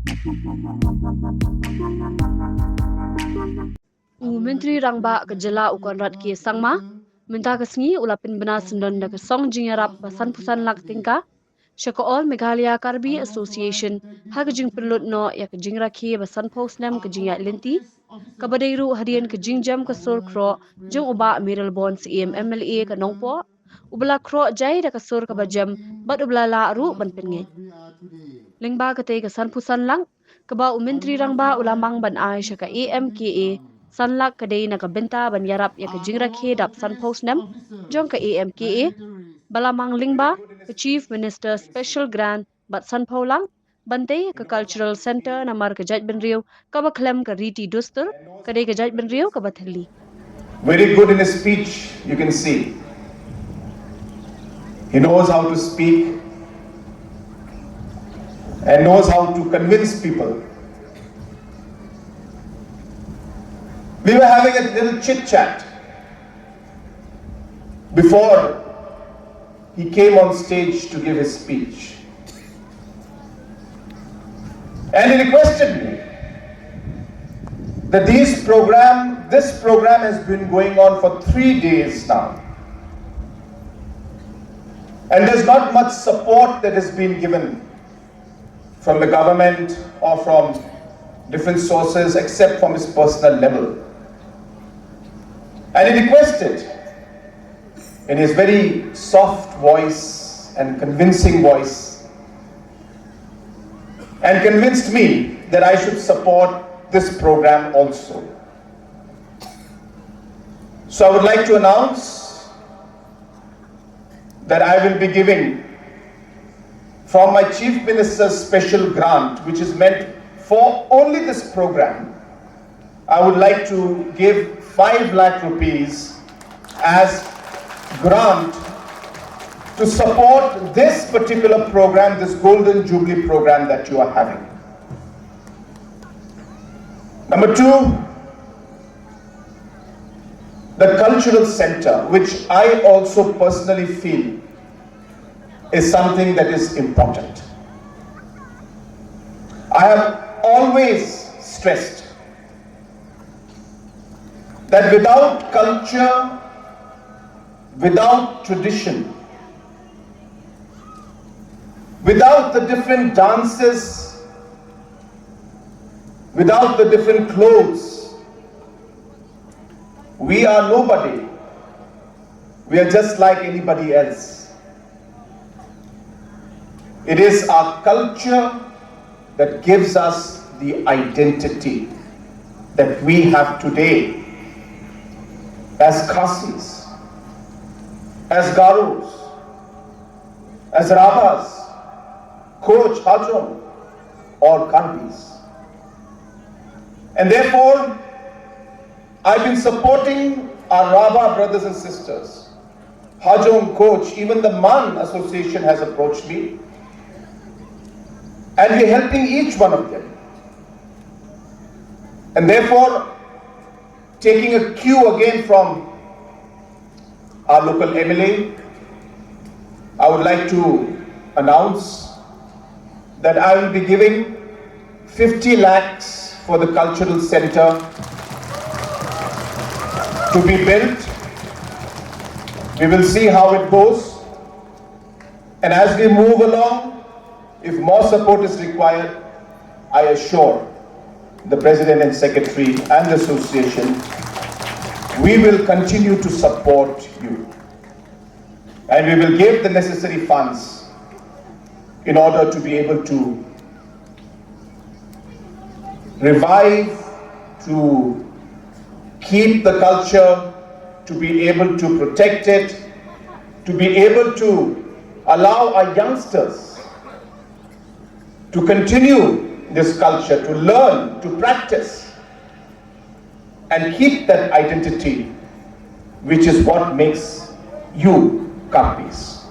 Menteri Rangba ke jela u Conrad Sha minta kesngi ulapin bena sendon da kesong jingarap pasan pusan Lakh tingka Shakaol Meghalaya Karbi Association hagajing perlut no ya kejing rakhi basan posnam kejing ya lenti kabadairu hadian kejing jam ke Sur Khroh jong uba Mayral bonds MLA ke nongpo ubla Khroh jai da kasur ke bajam bat ubla la ru ban pengen lingba kate ke san pusan lang keba menteri rangba ulamang ban ai shaka AMKA sanlak kadai na kabenta ban yarap ya kejing rakhi dap san posnam jong ke AMKA balamang lingba ke Chief Minister Special Grant bat san paulang bante ke Cultural Center namar ke Jaj Benriu ka bakhlem ke Riti Dustur kadai ke Jaj Benriu ka bathali. Very good in his speech, you can see. He knows how to speak and knows how to convince people. We were having a little chit-chat before he came on stage to give his speech. And he requested me that this program has been going on for 3 days now. And there's not much support that has been given from the government or from different sources except from his personal level. And he requested in his very soft voice and convincing voice and convinced me that I should support this program also. So I would like to announce that I will be giving from my Chief Minister's special grant, which is meant for only this program. I would like to give 5 lakh rupees as grant to support this particular program, this Golden Jubilee program that you are having. Number 2, the cultural center, which I also personally feel is something that is important. I have always stressed that without culture, without tradition, without the different dances, without the different clothes, we are nobody. We are just like anybody else. It is our culture that gives us the identity that we have today as Khasis, as Garos, as Rabas, Koch, Hajong, or Karbis. And therefore, I've been supporting our Rabba brothers and sisters. Hajong, Koch, even the Man Association has approached me. And we're helping each one of them. And therefore, taking a cue again from our local MLA, I would like to announce that I will be giving 50 lakhs for the cultural center to be built. We will see how it goes. And as we move along, if more support is required, I assure the President and Secretary and the Association, we will continue to support you. And we will give the necessary funds in order to be able to revive, to keep the culture, to be able to protect it, to be able to allow our youngsters to continue this culture, to learn, to practice, and keep that identity, which is what makes you Karpis.